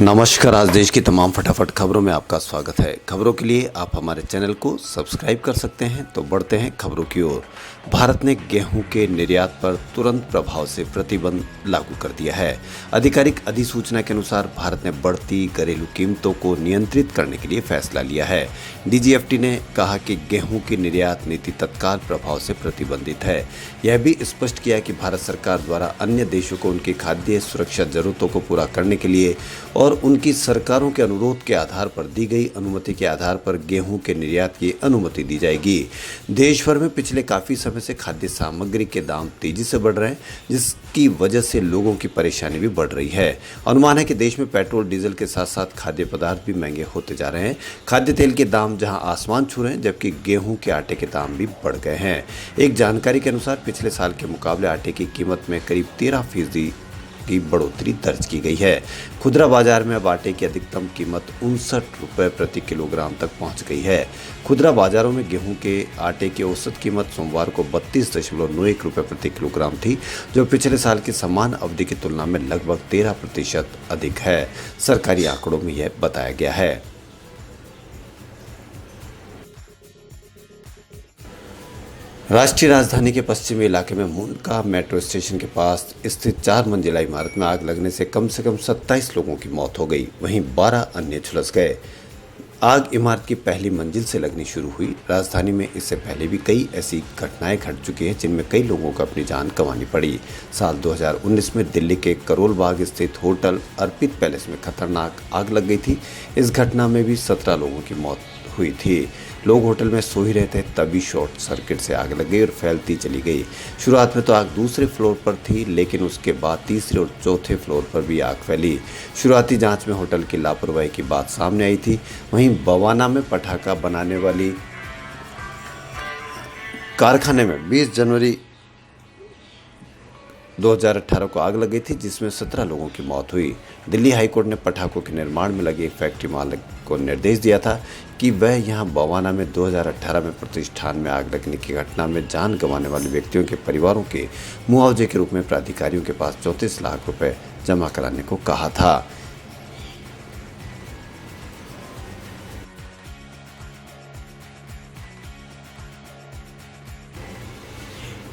नमस्कार। आज देश की तमाम फटाफट खबरों में आपका स्वागत है। खबरों के लिए आप हमारे चैनल को सब्सक्राइब कर सकते हैं। तो बढ़ते हैं खबरों की ओर। भारत ने गेहूं के निर्यात पर तुरंत प्रभाव से प्रतिबंध लागू कर दिया है। आधिकारिक अधिसूचना के अनुसार भारत ने बढ़ती घरेलू कीमतों को नियंत्रित करने के लिए फैसला लिया है। डीजीएफटी ने कहा कि गेहूं की निर्यात नीति तत्काल प्रभाव से प्रतिबंधित है। यह भी स्पष्ट किया कि भारत सरकार द्वारा अन्य देशों को उनकी खाद्य सुरक्षा जरूरतों को पूरा करने के लिए और उनकी सरकारों के अनुरोध के आधार पर दी गई अनुमति के आधार पर गेहूं के निर्यात की अनुमति दी जाएगी। देश भर में पिछले काफी समय से खाद्य सामग्री के दाम तेजी से बढ़ रहे हैं, जिसकी वजह से लोगों की परेशानी भी बढ़ रही है। अनुमान है कि देश में पेट्रोल डीजल के साथ साथ खाद्य पदार्थ भी महंगे होते जा रहे हैं। खाद्य तेल के दाम जहां आसमान छू रहे हैं, जबकि गेहूं के आटे के दाम भी बढ़ गए हैं। एक जानकारी के अनुसार पिछले साल के मुकाबले आटे की कीमत में करीब 13% की बढ़ोतरी दर्ज की गई है। खुदरा बाजार में अब आटे की अधिकतम कीमत 59 रुपये प्रति किलोग्राम तक पहुंच गई है। खुदरा बाजारों में गेहूं के आटे की औसत कीमत सोमवार को 32.91 रुपये प्रति किलोग्राम थी, जो पिछले साल की समान अवधि की तुलना में लगभग 13% अधिक है। सरकारी आंकड़ों में यह बताया गया है। राष्ट्रीय राजधानी के पश्चिमी इलाके में मुंडका मेट्रो स्टेशन के पास स्थित 4 मंजिला इमारत में आग लगने से कम 27 लोगों की मौत हो गई, वहीं 12 अन्य झुलस गए। आग इमारत की पहली मंजिल से लगनी शुरू हुई। राजधानी में इससे पहले भी कई ऐसी घटनाएं घट चुकी हैं, जिनमें कई लोगों को अपनी जान गंवानी पड़ी। साल 2019 में दिल्ली के करोल बाग स्थित होटल अर्पित पैलेस में खतरनाक आग लग गई थी। इस घटना में भी 17 लोगों की मौत हुई थी। लोग होटल में सो ही रहे थे, तभी शॉर्ट सर्किट से आग लग गई और फैलती चली गई। शुरुआत में तो आग दूसरे फ्लोर पर थी, लेकिन उसके बाद तीसरे और चौथे फ्लोर पर भी आग फैली। शुरुआती जांच में होटल की लापरवाही की बात सामने आई थी। वहीं बवाना में पटाखा बनाने वाली कारखाने में 20 जनवरी 2018 को आग लग गई थी, जिसमें 17 लोगों की मौत हुई। दिल्ली हाईकोर्ट ने पटाखों के निर्माण में लगी एक फैक्ट्री मालिक को निर्देश दिया था कि वह यहां बवाना में 2018 में प्रतिष्ठान में आग लगने की घटना में जान गंवाने वाले व्यक्तियों के परिवारों के मुआवजे के रूप में प्राधिकारियों के पास 34 लाख रुपए जमा कराने को कहा था।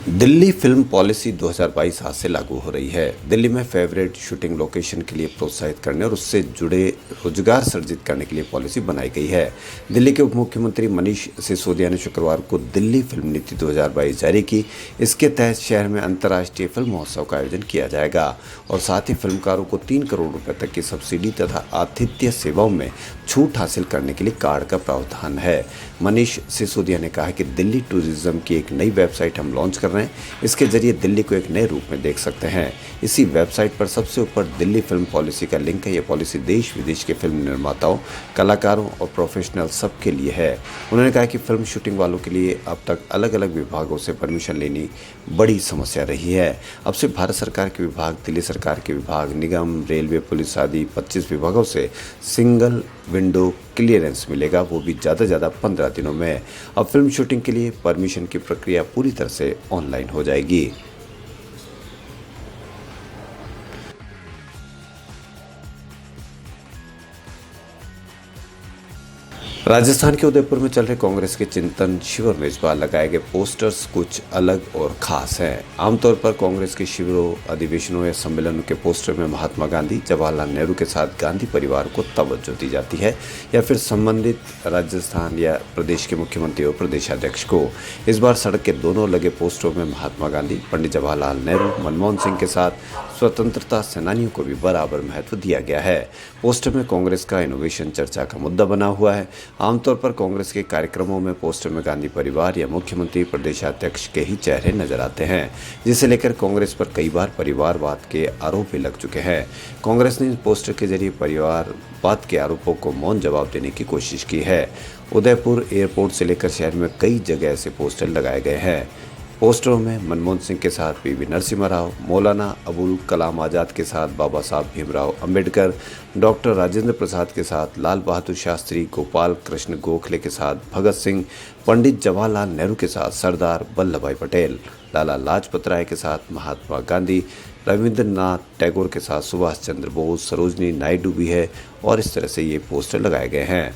दिल्ली फिल्म पॉलिसी 2022 आज से लागू हो रही है। दिल्ली में फेवरेट शूटिंग लोकेशन के लिए प्रोत्साहित करने और उससे जुड़े रोजगार सृजित करने के लिए पॉलिसी बनाई गई है। दिल्ली के उप मुख्यमंत्री मनीष सिसोदिया ने शुक्रवार को दिल्ली फिल्म नीति 2022 जारी की। इसके तहत शहर में अंतर्राष्ट्रीय फिल्म महोत्सव का आयोजन किया जाएगा और साथ ही फिल्मकारों को 3 करोड़ रुपए तक की सब्सिडी तथा आतिथ्य सेवाओं में छूट हासिल करने के लिए कार्ड का प्रावधान है। मनीष सिसोदिया ने कहा कि दिल्ली टूरिज्म की एक नई वेबसाइट हम लॉन्च कर रहे हैं। इसके जरिए दिल्ली को एक नए रूप में देख सकते हैं। इसी वेबसाइट पर सबसे ऊपर दिल्ली फिल्म पॉलिसी का लिंक है। यह पॉलिसी देश विदेश के फिल्म निर्माताओं, कलाकारों और प्रोफेशनल सबके लिए है। उन्होंने कहा कि फिल्म शूटिंग वालों के लिए अब तक अलग अलग विभागों से परमिशन लेनी बड़ी समस्या रही है। अब से भारत सरकार के विभाग, दिल्ली सरकार के विभाग, निगम, रेलवे, पुलिस आदि 25 विभागों से सिंगल विंडो क्लियरेंस मिलेगा, वो भी ज़्यादा 15 दिनों में। अब फिल्म शूटिंग के लिए परमिशन की प्रक्रिया पूरी तरह से ऑनलाइन हो जाएगी। राजस्थान के उदयपुर में चल रहे कांग्रेस के चिंतन शिविर में इस बार लगाए गए पोस्टर्स कुछ अलग और खास हैं। आमतौर पर कांग्रेस के शिविरों, अधिवेशनों या सम्मेलनों के पोस्टर में महात्मा गांधी, जवाहरलाल नेहरू के साथ गांधी परिवार को तवज्जो दी जाती है या फिर संबंधित राजस्थान या प्रदेश के मुख्यमंत्री और प्रदेशाध्यक्ष को। इस बार सड़क के दोनों लगे पोस्टरों में महात्मा गांधी, पंडित जवाहरलाल नेहरू, मनमोहन सिंह के साथ स्वतंत्रता सेनानियों को भी बराबर महत्व दिया गया है। पोस्टर में कांग्रेस का इनोवेशन चर्चा का मुद्दा बना हुआ है। आमतौर पर कांग्रेस के कार्यक्रमों में पोस्टर में गांधी परिवार या मुख्यमंत्री, प्रदेशाध्यक्ष के ही चेहरे नजर आते हैं, जिसे लेकर कांग्रेस पर कई बार परिवारवाद के आरोप भी लग चुके हैं। कांग्रेस ने इस पोस्टर के जरिए परिवारवाद के आरोपों को मौन जवाब देने की कोशिश की है। उदयपुर एयरपोर्ट से लेकर शहर में कई जगह ऐसे पोस्टर लगाए गए हैं। पोस्टरों में मनमोहन सिंह के साथ पीवी नरसिम्हा राव, मौलाना अबुल कलाम आज़ाद के साथ बाबा साहब भीमराव अंबेडकर, डॉक्टर राजेंद्र प्रसाद के साथ लाल बहादुर शास्त्री, गोपाल कृष्ण गोखले के साथ भगत सिंह, पंडित जवाहरलाल नेहरू के साथ सरदार वल्लभ भाई पटेल। लाला लाजपत राय के साथ महात्मा गांधी, रविंद्रनाथ टैगोर के साथ सुभाष चंद्र बोस, सरोजनी नायडू भी है और इस तरह से ये पोस्टर लगाए गए हैं।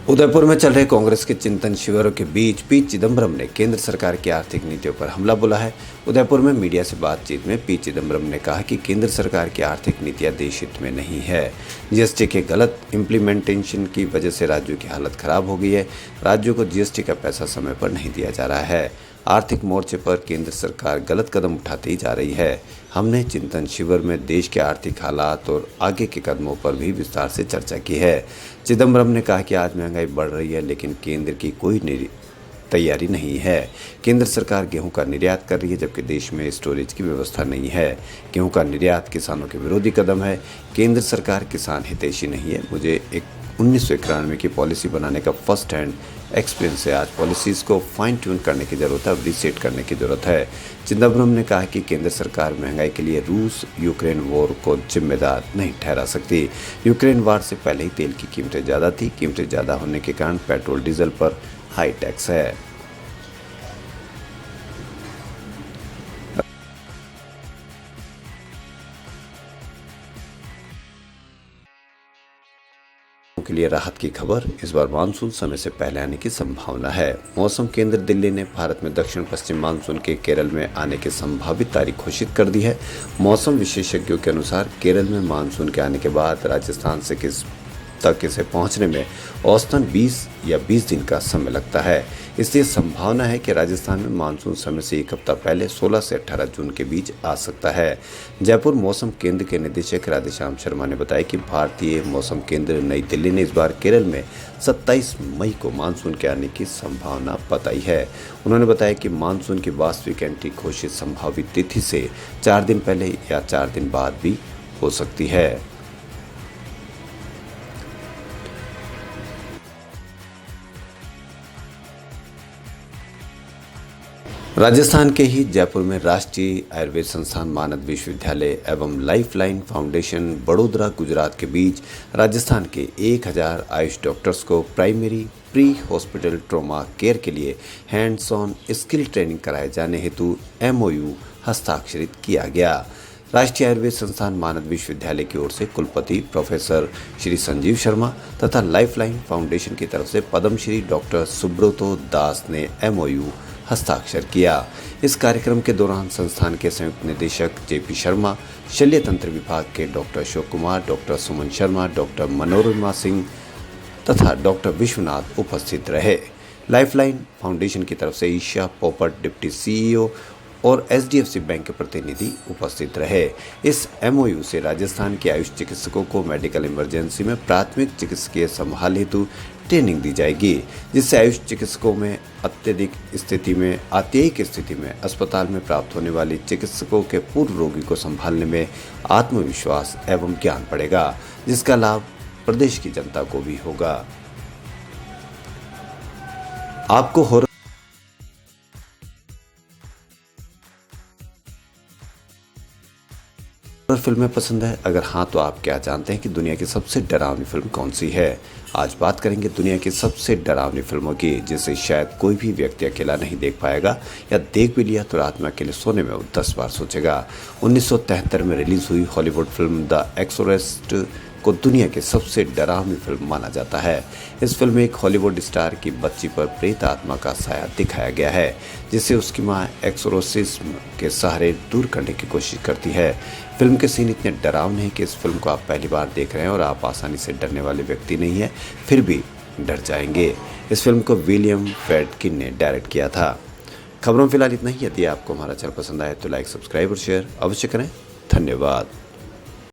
उदयपुर में चल रहे कांग्रेस के चिंतन शिविरों के बीच पी चिदम्बरम ने केंद्र सरकार की आर्थिक नीतियों पर हमला बोला है। उदयपुर में मीडिया से बातचीत में पी चिदम्बरम ने कहा कि केंद्र सरकार की आर्थिक नीतियां देश हित में नहीं है। जीएसटी के गलत इम्प्लीमेंटेशन की वजह से राज्यों की हालत खराब हो गई है। राज्यों को जीएसटी का पैसा समय पर नहीं दिया जा रहा है। आर्थिक मोर्चे पर केंद्र सरकार गलत कदम उठाती जा रही है। हमने चिंतन शिविर में देश के आर्थिक हालात और आगे के कदमों पर भी विस्तार से चर्चा की है। चिदम्बरम ने कहा कि आज महंगाई बढ़ रही है, लेकिन केंद्र की कोई तैयारी नहीं है। केंद्र सरकार गेहूं का निर्यात कर रही है, जबकि देश में स्टोरेज की व्यवस्था नहीं है। गेहूं का निर्यात किसानों के विरोधी कदम है। केंद्र सरकार किसान हितैषी नहीं है। मुझे 1991 की पॉलिसी बनाने का फर्स्ट हैंड एक्सपीरियंस है। आज पॉलिसीज़ को फाइन ट्यून करने की ज़रूरत है, रीसेट करने की ज़रूरत है। चिदम्बरम ने कहा कि केंद्र सरकार महंगाई के लिए रूस यूक्रेन वॉर को जिम्मेदार नहीं ठहरा सकती। यूक्रेन वॉर से पहले ही तेल की कीमतें ज़्यादा थी। कीमतें ज़्यादा होने के कारण पेट्रोल डीजल पर हाई टैक्स है। के लिए राहत की खबर, इस बार मानसून समय से पहले आने की संभावना है। मौसम केंद्र दिल्ली ने भारत में दक्षिण पश्चिम मानसून के केरल में आने की संभावित तारीख घोषित कर दी है। मौसम विशेषज्ञों के अनुसार केरल में मानसून के आने के बाद राजस्थान से तक इसे पहुंचने में औसतन 20 या 20 दिन का समय लगता है। इसलिए संभावना है कि राजस्थान में मानसून समय से एक हफ्ता पहले 16 से 18 जून के बीच आ सकता है। जयपुर मौसम केंद्र के निदेशक राधेश्याम शर्मा ने बताया कि भारतीय मौसम केंद्र नई दिल्ली ने इस बार केरल में 27 मई को मानसून के आने की संभावना बताई है। उन्होंने बताया कि मानसून की वास्तविक एंट्री घोषित संभावित तिथि से 4 दिन पहले या 4 दिन बाद भी हो सकती है। राजस्थान के ही जयपुर में राष्ट्रीय आयुर्वेद संस्थान मानद विश्वविद्यालय एवं लाइफलाइन फाउंडेशन बड़ोदरा गुजरात के बीच राजस्थान के 1000 आयुष डॉक्टर्स को primary pre hospital trauma care के लिए हैंड्स ऑन स्किल ट्रेनिंग कराए जाने हेतु MOU हस्ताक्षरित किया गया। राष्ट्रीय आयुर्वेद संस्थान मानद विश्वविद्यालय की ओर से कुलपति प्रोफेसर श्री संजीव शर्मा तथा लाइफलाइन फाउंडेशन की तरफ से पद्मश्री डॉक्टर सुब्रतो दास ने MOU हस्ताक्षर किया। इस कार्यक्रम के दौरान संस्थान के संयुक्त निदेशक JP शर्मा, शल्य तंत्र विभाग के doctor Ashok Kumar, doctor Suman Sharma, doctor Manorama Singh तथा डॉक्टर विश्वनाथ उपस्थित रहे। लाइफलाइन फाउंडेशन की तरफ से ईशा पोपट डिप्टी CEO और HDFC बैंक के प्रतिनिधि उपस्थित रहे। इस MOU से राजस्थान के आयुष चिकित्सकों को मेडिकल इमरजेंसी में प्राथमिक चिकित्सकीय संभाल हेतु ट्रेनिंग दी जाएगी, जिससे आयुष चिकित्सकों में अत्यधिक स्थिति में अस्पताल में प्राप्त होने वाली चिकित्सकों के पूर्व रोगी को संभालने में आत्मविश्वास एवं ज्ञान बढ़ेगा, जिसका लाभ प्रदेश की जनता को भी होगा। आपको हॉरर फिल्में पसंद है? अगर हाँ तो आप क्या जानते हैं कि दुनिया की सबसे डरावनी फिल्म कौन सी है? आज बात करेंगे दुनिया की सबसे डरावनी फिल्मों की, जिसे शायद कोई भी व्यक्ति अकेला नहीं देख पाएगा, या देख भी लिया तो रात में अकेले सोने में वो 10 बार सोचेगा। 1973 में रिलीज हुई हॉलीवुड फिल्म द एक्सोरेस्ट को दुनिया की सबसे डरावनी फिल्म माना जाता है। इस फिल्म में एक हॉलीवुड स्टार की बच्ची पर प्रेत आत्मा का साया दिखाया गया है, जिसे उसकी मां एक्सोर्सिज्म के सहारे दूर करने की कोशिश करती है। फिल्म के सीन इतने डरावने हैं कि इस फिल्म को आप पहली बार देख रहे हैं और आप आसानी से डरने वाले व्यक्ति नहीं हैं, फिर भी डर जाएंगे। इस फिल्म को विलियम फ्रेडकिन ने डायरेक्ट किया था। खबरों में फिलहाल इतना ही। यदि आपको हमारा चैनल पसंद आए तो लाइक, सब्सक्राइब और शेयर अवश्य करें। धन्यवाद।